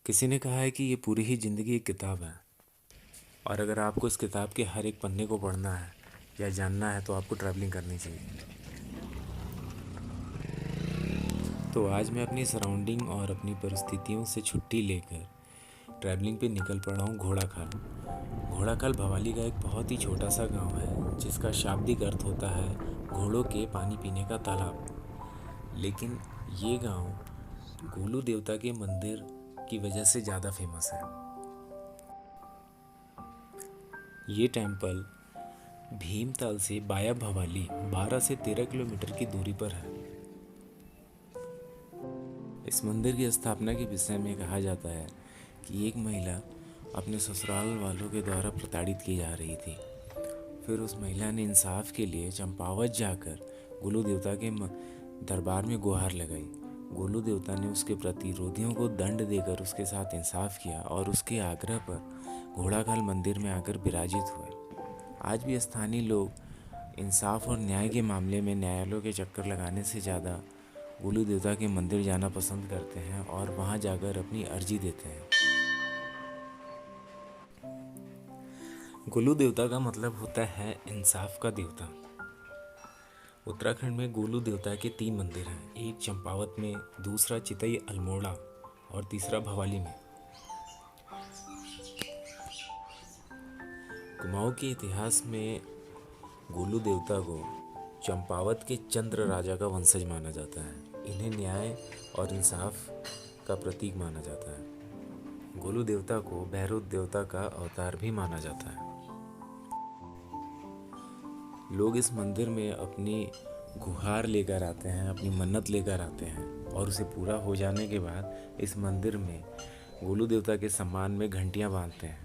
किसी ने कहा है कि ये पूरी ही ज़िंदगी एक किताब है और अगर आपको इस किताब के हर एक पन्ने को पढ़ना है या जानना है तो आपको ट्रैवलिंग करनी चाहिए। तो आज मैं अपनी सराउंडिंग और अपनी परिस्थितियों से छुट्टी लेकर ट्रैवलिंग पे निकल पड़ा हूँ घोड़ाखाल। घोड़ाखाल भवाली का एक बहुत ही छोटा सा गांव है जिसका शाब्दिक अर्थ होता है घोड़ों के पानी पीने का तालाब। लेकिन ये गांव गोलू देवता के मंदिर की वजह से ज़्यादा फेमस है। ये टेम्पल भीमताल से बाया भवाली 12 से 13 किलोमीटर की दूरी पर है। इस मंदिर की स्थापना के विषय में कहा जाता है कि एक महिला अपने ससुराल वालों के द्वारा प्रताड़ित की जा रही थी। फिर उस महिला ने इंसाफ के लिए चंपावत जाकर गोलू देवता के दरबार में गुहार लगाई। गोलू देवता ने उसके प्रतिरोधियों को दंड देकर उसके साथ इंसाफ किया और उसके आग्रह पर घोड़ाखाल मंदिर में आकर विराजित हुए। आज भी स्थानीय लोग इंसाफ और न्याय के मामले में न्यायालयों के चक्कर लगाने से ज़्यादा गोलू देवता के मंदिर जाना पसंद करते हैं और वहाँ जाकर अपनी अर्जी देते हैं। गोलू देवता का मतलब होता है इंसाफ का देवता। उत्तराखंड में गोलू देवता के 3 मंदिर हैं, एक चंपावत में, दूसरा चितई अल्मोड़ा और तीसरा भवाली में। कुमाऊं के इतिहास में गोलू देवता को चंपावत के चंद्र राजा का वंशज माना जाता है। इन्हें न्याय और इंसाफ का प्रतीक माना जाता है। गोलू देवता को भैरव देवता का अवतार भी माना जाता है। लोग इस मंदिर में अपनी गुहार लेकर आते हैं, अपनी मन्नत लेकर आते हैं और उसे पूरा हो जाने के बाद इस मंदिर में गोलू देवता के सम्मान में घंटियां बांधते हैं।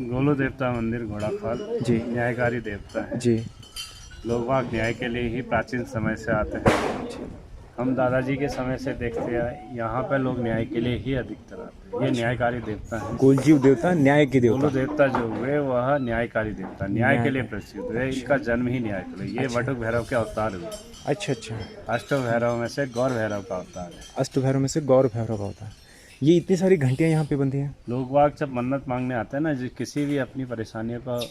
गोलू देवता मंदिर घोड़ाखाल जी न्यायकारी देवता है। जी लोग वहाँ न्याय के लिए ही प्राचीन समय से आते हैं। हम दादाजी के समय से देखते हैं यहाँ पे लोग न्याय के लिए ही अधिकतर आते हैं। ये न्यायकारी देवता है। गोलजीव देवता न्याय के देवता। गोलू देवता जो हुए वह न्यायकारी देवता, न्याय के लिए प्रसिद्ध हुए। इनका जन्म ही न्याय के लिए। ये वटुक भैरव के अवतार हुए। अच्छा अच्छा, अष्ट भैरव में से गौर भैरव का अवतार है। अष्ट भैरव में से गौर भैरव का होता है। ये इतनी सारी घंटियां यहाँ पे बंधी हैं। लोग वाग जब मन्नत मांगने आते हैं ना, जो किसी भी अपनी परेशानियों को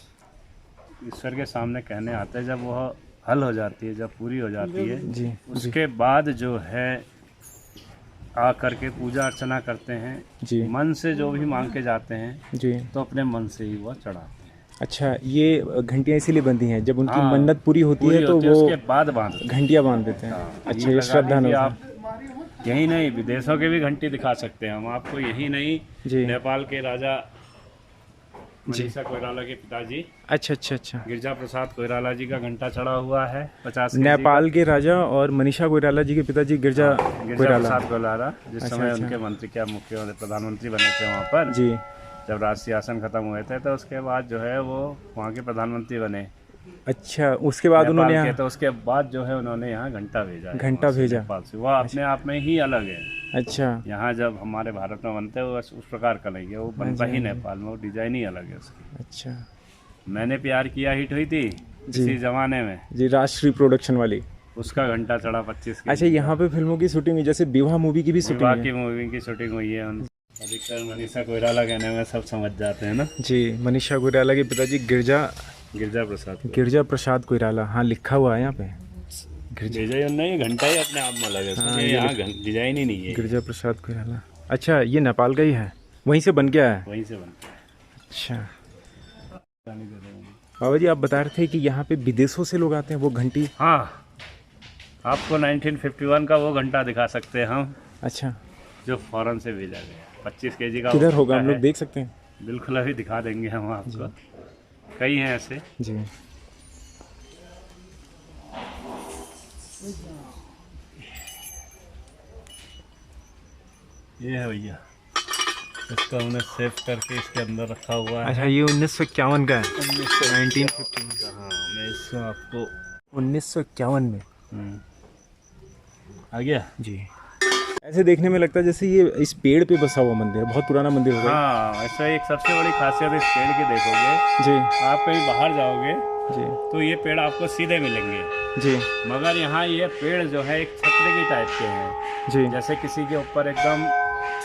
ईश्वर के सामने कहने आते हैं, जब वह हल हो जाती है, जब पूरी हो जाती है जी उसके बाद जो है आ करके पूजा अर्चना करते हैं। जी मन से जो भी मांग के जाते हैं जी। तो अपने मन से ही वह चढ़ाते हैं। अच्छा, ये घंटियां इसीलिए बंधी हैं, जब उनकी हाँ, मन्नत पूरी होती है तो उसके वो बाद बांध घंटियां बांध देते हैं। हाँ, अच्छा, ये श्रद्धा न आप यही नहीं विदेशों के भी घंटी दिखा सकते हैं हम आपको। यही नहीं, जी नेपाल के राजा मनीषा कोइराला के पिताजी अच्छा अच्छा अच्छा। गिरजा प्रसाद कोइराला जी का घंटा चढ़ा हुआ है 50 नेपाल के राजा और मनीषा कोइराला जी के पिताजी गिरजा कोइराला। प्रसाद कोइराला जिस अच्छा, समय अच्छा। उनके मंत्री क्या मुख्य प्रधानमंत्री बने थे वहाँ पर, जी जब राज सिंहासन खत्म हुए थे तो उसके बाद जो है वो वहाँ के प्रधानमंत्री बने। अच्छा, उसके बाद उन्होंने नेपाल के, यहाँ तो उसके बाद जो है उन्होंने यहाँ घंटा भेजा है। घंटा वहाँ से भेजा। नेपाल से। वह अपने आप में ही अलग है। अच्छा यहाँ जब हमारे भारत में बनते हैं वो उस प्रकार का नहीं है, वो बनता ही नेपाल में, वो डिजाइन ही अलग है उसकी। अच्छा मैंने प्यार किया हिट हुई थी इसी जमाने में जी, राजश्री प्रोडक्शन वाली। उसका घंटा चढ़ा 25 के। अच्छा, यहाँ पे फिल्मों की शूटिंग हुई, जैसे विवाह मूवी की भी शूटिंग विवाह है। की मूवी की शूटिंग हुई है। अधिकतर मनीषा कोइराला कहने में सब समझ जाते हैं ना। जी, मनीषा कोइराला के पिताजी गिरजा प्रसाद कोइराला। हाँ, लिखा हुआ है यहाँ पे डिजाइन नहीं, घंटा ही अपने आप में अलग है। हाँ, यहाँ डिजाइन ही नहीं है। गिरजा प्रसाद कोइराला। अच्छा, ये नेपाल का ही है, वहीं से बन गया है। वहीं से बनता है। अच्छा बाबा जी, आप बता रहे थे कि यहाँ पे विदेशों से लोग आते हैं, वो घंटी। हाँ, आपको 1951 का वो घंटा दिखा सकते हैं हम। अच्छा, जो फॉरेन से भेजा गया 25 केजी का। किधर होगा, हम लोग देख सकते हैं? बिल्कुल, अभी दिखा देंगे हम आपको। कई हैं ऐसे। जी। ये है भैया, इसको हमने सेव करके इसके अंदर रखा हुआ है। अच्छा, ये 1951 का है। 1951 हाँ, मैं इसको आपको 1951 में। आ गया जी। ऐसे देखने में लगता है जैसे ये इस पेड़ पे बसा हुआ मंदिर है, बहुत पुराना मंदिर होगा। हाँ, ऐसा एक सबसे बड़ी खासियत इस पेड़ की देखोगे जी आप कहीं बाहर जाओगे जी तो ये पेड़ आपको सीधे मिलेंगे, जी मगर यहाँ ये पेड़ जो है एक छत्र की टाइप के हैं। जी जैसे किसी के ऊपर एकदम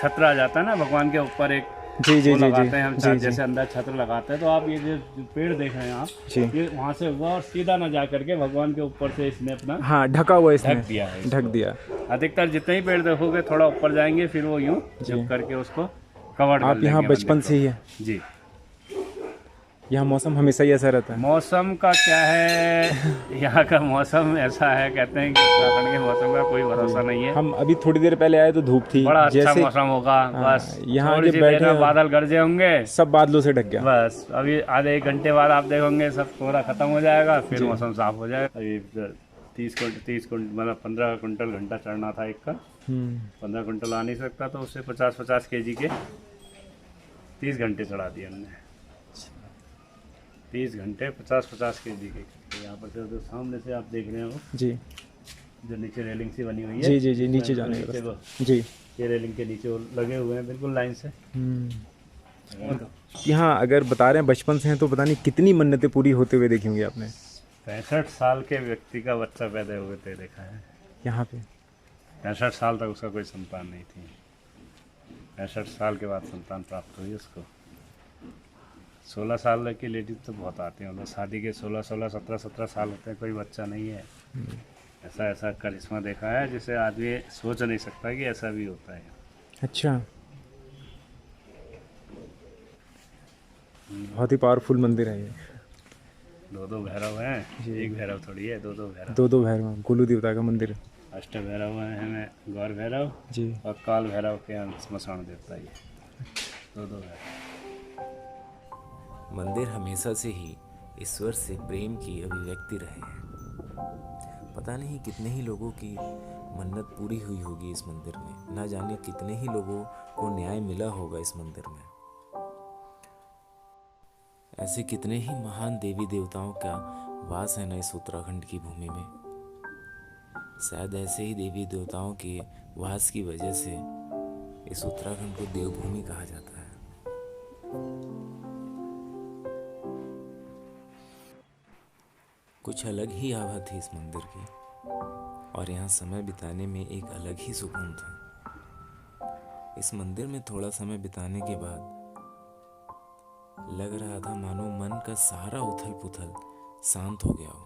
छत्र आ जाता है ना, भगवान के ऊपर एक जी जी वो जी लगाते हैं हम, जी जैसे अंदर छत्र लगाते हैं, तो आप ये जो पेड़ देख रहे हैं आप, जी। ये वहाँ से और सीधा ना जा करके भगवान के ऊपर से इसने अपना हाँ, ढका हुआ है इसने, ढक दिया है इसको। ढक दिया। अधिकतर जितने ही पेड़ देखोगे थोड़ा ऊपर जाएंगे, फिर वो यूं झुक करके उसको कवर कर आप यहाँ लेंगे बचपन मंदिर से ही है? को। जी। यहाँ मौसम हमेशा ही ऐसा रहता है? मौसम का क्या है, यहाँ का मौसम ऐसा है, कहते हैं कि उत्तराखंड के मौसम का कोई भरोसा नहीं है। हम अभी थोड़ी देर पहले आए तो धूप थी, बड़ा अच्छा जैसे मौसम होगा, बस यहाँ थोड़ी आके सी देर बैठे में हैं, बादल गरजे होंगे, सब बादलों से ढक गया। बस अभी आधे एक घंटे बाद आप देखोगे सब कोहरा खत्म हो जाएगा, फिर मौसम साफ हो जाएगा। अभी 30 क्विंटल मतलब 15 क्विंटल घंटा चढ़ना था एक का, 15 क्विंटल आ नहीं सकता, तो उससे 50-50 kg के 30 घंटे चढ़ा दिए हमने। 30 घंटे 50-50 kg के। तो यहाँ पर जो सामने से आप देख रहे हो जी जो नीचे रेलिंग सी बनी हुई है, जी जी जी, नीचे जाने का नीचे रास्ता। जी। ये रेलिंग के नीचे वो लगे हुए हैं बिल्कुल लाइन से। यहाँ अगर बता रहे हैं बचपन से हैं तो पता नहीं कितनी मन्नतें पूरी होते हुए देखी होंगी आपने। 65 साल के व्यक्ति का बच्चा पैदा हुए थे देखा है यहाँ पे। 65 साल तक उसका कोई संतान नहीं थी, 65 साल के बाद संतान प्राप्त हुई उसको। 16 साल की लेडीज तो बहुत आती हैं, मतलब शादी के 16-16, 17-17 साल होते हैं, कोई बच्चा नहीं है। ऐसा ऐसा करिश्मा देखा है जिसे आदमी सोच नहीं सकता कि ऐसा भी होता है। अच्छा, बहुत ही पावरफुल मंदिर है ये। 2 भैरव हैं, एक भैरव थोड़ी है, 2 भैरव। 2 भैरव, गोलू देवता का मंदिर है। अष्ट भैरव हैं, गौर भैरव जी। और काल भैरव के स्मशान देवता ये 2 भैरव। मंदिर हमेशा से ही ईश्वर से प्रेम की अभिव्यक्ति रहे हैं। पता नहीं कितने ही लोगों की मन्नत पूरी हुई होगी इस मंदिर में, ना जाने कितने ही लोगों को न्याय मिला होगा इस मंदिर में। ऐसे कितने ही महान देवी देवताओं का वास है ना इस उत्तराखंड की भूमि में। शायद ऐसे ही देवी देवताओं के वास की वजह से इस उत्तराखंड को देवभूमि कहा जाता है। कुछ अलग ही आभा थी इस मंदिर की, और यहाँ समय बिताने में एक अलग ही सुकून था। इस मंदिर में थोड़ा समय बिताने के बाद लग रहा था मानो मन का सारा उथल पुथल शांत हो गया हो।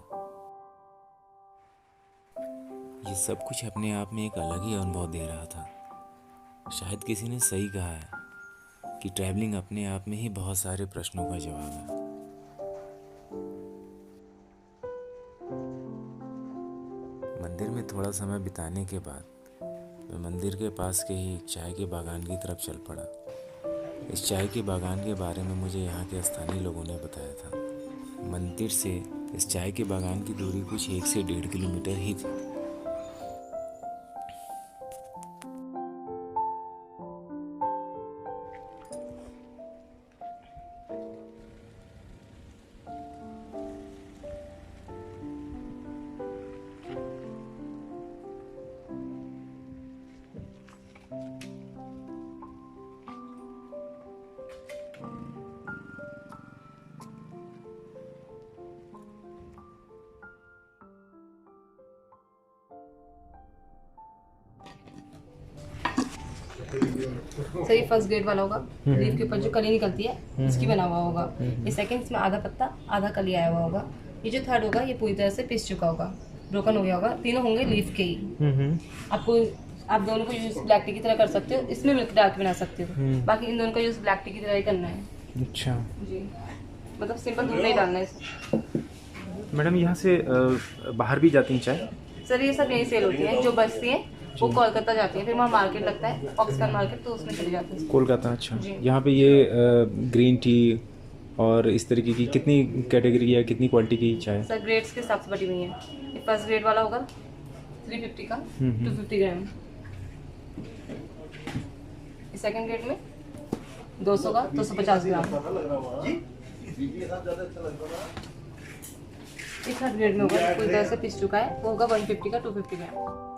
ये सब कुछ अपने आप में एक अलग ही अनुभव दे रहा था। शायद किसी ने सही कहा है कि ट्रैवलिंग अपने आप में ही बहुत सारे प्रश्नों का जवाब है। मंदिर में थोड़ा समय बिताने के बाद मैं मंदिर के पास के ही एक चाय के बागान की तरफ चल पड़ा। इस चाय के बागान के बारे में मुझे यहाँ के स्थानीय लोगों ने बताया था। मंदिर से इस चाय के बागान की दूरी कुछ 1 से 1.5 किलोमीटर ही थी। सर ये फर्स्ट ग्रेड वाला होगा, लीफ के ऊपर जो कली निकलती है इसकी बना हुआ होगा। ये सेकंड, इसमें आधा पत्ता आधा कली आया हुआ होगा। ये जो थर्ड होगा ये पूरी तरह से पिस चुका होगा, ब्रोकन हो गया होगा। तीनों होंगे लीफ के ही। आपको आप दोनों को यूज ब्लैक टी की तरह कर सकते हो, इसमें मिल्क डाल के बना सकते हो। बाकी इन दोनों का यूज ब्लैक टी की तरह ही करना है। अच्छा जी, मतलब सिंपल दूध नहीं डालना है इसमें। मैडम, यहाँ से बाहर भी जाती हैं चाय? सर ये सब यहीं सेल होती है, जो बचती है वो कोलकाता जाती है, फिर वहाँ मार्केट लगता है ऑक्सफोर्ड मार्केट, तो उसमें चले जाते हैं। कोलकाता? अच्छा। जी। यहाँ पे ये ग्रीन टी और इस तरीके की कितनी कैटेगरी या कितनी क्वालिटी की चाय? सर ग्रेड्स के हिसाब से बटी हुई है। ये फर्स्ट ग्रेड वाला होगा, 350 का 250 ग्राम। इस सेकंड ग्रेड में 200 का 250 ग्राम। इस थर्ड ग्रेड में होगा पूरी तरह से पिस चुका है, वो होगा 150 का 250 ग्राम।